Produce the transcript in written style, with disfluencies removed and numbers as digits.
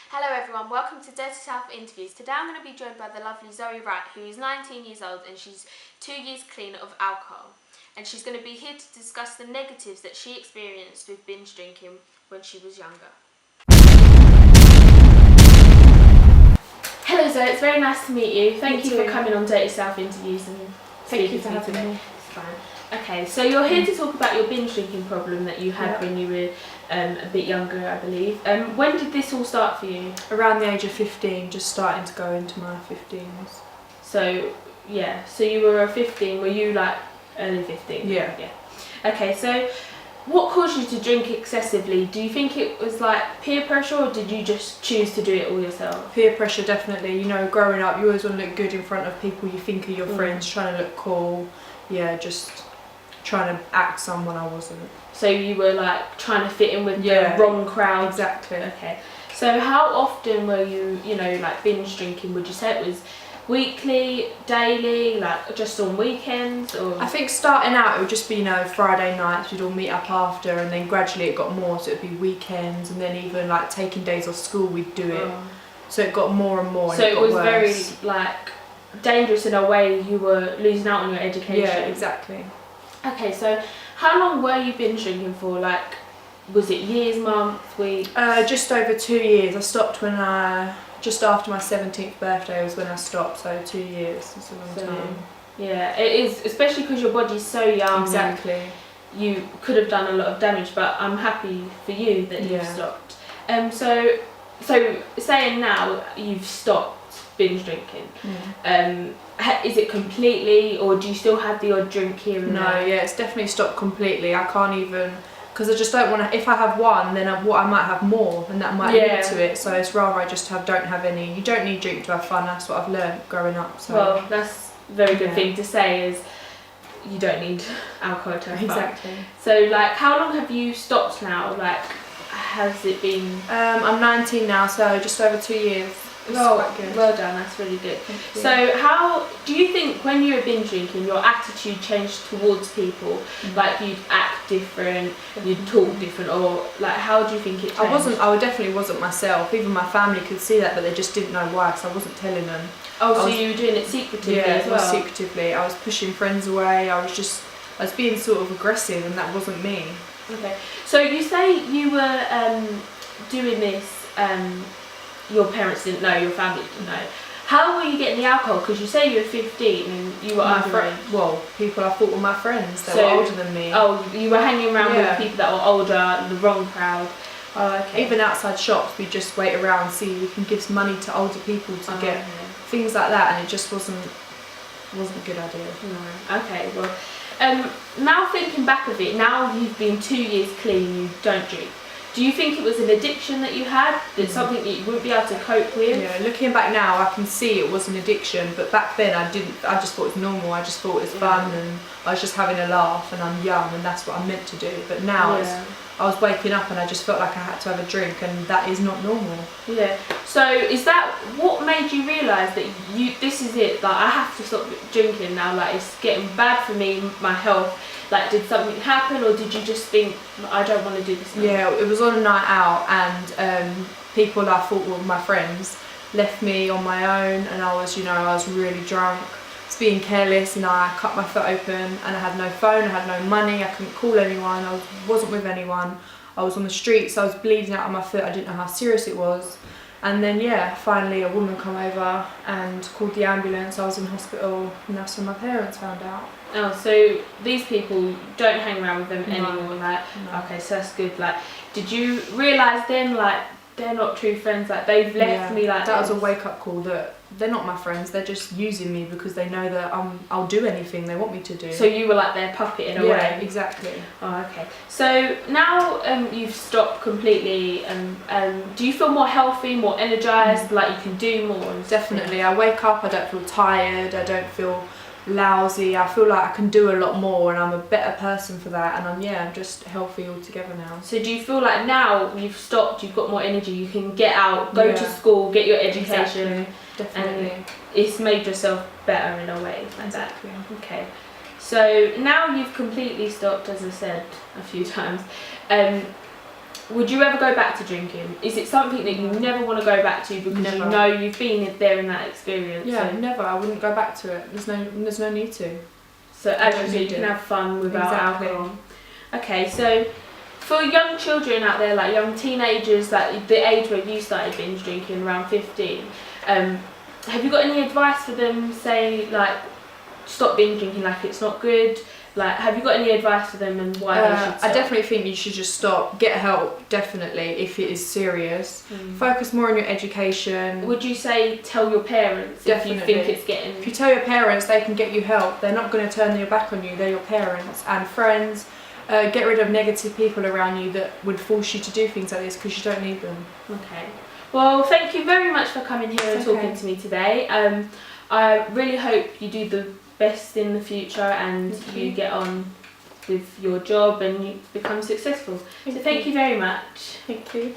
Hello everyone, welcome to Dirty South Interviews. Today I'm going to be joined by the lovely ZOE WRIGHT, who is 19 years old and she's 2 years clean of alcohol. And she's going to be here to discuss the negatives that she experienced with binge drinking when she was younger. Hello Zoe, it's very nice to meet you. Thank you for coming on Dirty South Interviews and Thank you for having me. It's fine. Okay, so you're here to talk about your binge drinking problem that you had when you were a bit younger, I believe. When did this all start for you? Around the age of 15, just starting to go into my 15s. So, yeah, so you were 15, were you like early 15? Yeah. Okay, so what caused you to drink excessively? Do you think it was like peer pressure or did you just choose to do it all yourself? Peer pressure, definitely. You know, growing up, you always want to look good in front of people you think are your friends, trying to look cool. Yeah, just trying to act someone I wasn't. So you were like trying to fit in with the wrong crowd? Exactly. Okay. So how often were you, like binge drinking? Would you say it was weekly, daily, like just on weekends? Or? I think starting out it would just be, Friday nights, we'd all meet up after, and then gradually it got more, so it'd be weekends, and then even like taking days off school we'd do it. So it got more and more. So and it was worse. Very like dangerous in a way. You were losing out on your education. Yeah, exactly. Okay, so how long were you binge drinking for? Like, was it years, months, weeks? Just over 2 years. I stopped when just after my 17th birthday was when I stopped, so 2 years. It's a long time. Yeah, it is, especially because your body's so young. Exactly. You could have done a lot of damage, but I'm happy for you that you've stopped. So saying now you've stopped binge drinking, is it completely, or do you still have the odd drink here and there? No, yeah, it's definitely stopped completely. I can't even, because I just don't want to. If I have one, then I might have more, and that might lead to it. So it's rather I just don't have any. You don't need drink to have fun. That's what I've learned growing up. So. Well, that's a very good thing to say, is you don't need alcohol to have fun. Exactly. So like, how long have you stopped now? Like, has it been? I'm 19 now, so just over 2 years. Well done, that's really good. So how do you think when you were binge drinking your attitude changed towards people? Like you'd act different, you'd talk different, or like how do you think it changed? I definitely wasn't myself. Even my family could see that, but they just didn't know why, because I wasn't telling them. So you were doing it secretively as well? Yeah, secretively. I was pushing friends away, I was being sort of aggressive, and that wasn't me. Okay, so you say you were doing this, your parents didn't know, your family didn't know. How were you getting the alcohol? Because you say you were 15 and you were underage. Well, people I thought were my friends that were older than me. Oh, you were hanging around with people that were older, the wrong crowd. Oh, okay. Even outside shops, we just wait around, see we can give some money to older people to get things like that, and it just wasn't a good idea. No. Okay, well, now thinking back of it, now you've been 2 years clean, you don't drink. Do you think it was an addiction that you had? It's something that you wouldn't be able to cope with? Yeah, looking back now, I can see it was an addiction, but back then I didn't. I just thought it was normal. I just thought it was fun, and I was just having a laugh, and I'm young, and that's what I'm meant to do. But now I was waking up, and I just felt like I had to have a drink, and that is not normal. Yeah. So is that what made you realise that this is it? Like, I have to stop drinking now. Like, it's getting bad for me, my health. Like, did something happen, or did you just think, I don't want to do this anymore? Yeah, it was on a night out, and people I thought were my friends left me on my own, and I was really drunk, I was being careless, and I cut my foot open, and I had no phone, I had no money, I couldn't call anyone, I wasn't with anyone, I was on the streets, I was bleeding out of my foot, I didn't know how serious it was. And then finally a woman come over and called the ambulance. I was in hospital, and that's when my parents found out. Oh, so these people don't hang around with them anymore? Like, okay, so that's good. Like, did you realise then, like, they're not true friends? Like, they've left me like that. Was a wake up call that they're not my friends. They're just using me because they know that I'll do anything they want me to do. So you were like their puppet in a way. Yeah, exactly. Oh, okay. So now you've stopped completely, do you feel more healthy, more energised, like you can do more? Definitely. I wake up, I don't feel tired, I don't feel lousy, I feel like I can do a lot more, and I'm a better person for that, and I'm just healthy altogether now. So do you feel like now you've stopped, you've got more energy, you can get out, go to school, get your education? Exactly. Definitely. And it's made yourself better in a way like that. Okay, so now you've completely stopped, as I said a few times. would you ever go back to drinking? Is it something that you never want to go back to because Never. you know you've been there in that experience? Yeah, so, never. I wouldn't go back to it. There's no need to. So as don't you said, need you can it. have fun without Exactly. alcohol. Okay, so for young children out there, like young teenagers, like the age where you started binge drinking, around 15, have you got any advice for them? Say like, stop binge drinking, like it's not good. Like, have you got any advice for them and why they should stop? I definitely think you should just stop. Get help, definitely, if it is serious. Focus more on your education. Would you say tell your parents Definitely. if you think it's getting... If you tell your parents, they can get you help. They're not going to turn their back on you. They're your parents and friends. Get rid of negative people around you that would force you to do things like this because you don't need them. Okay. Well, thank you very much for coming here and talking to me today. I really hope you do the best in the future and you get on with your job and you become successful. Thank you very much. Thank you.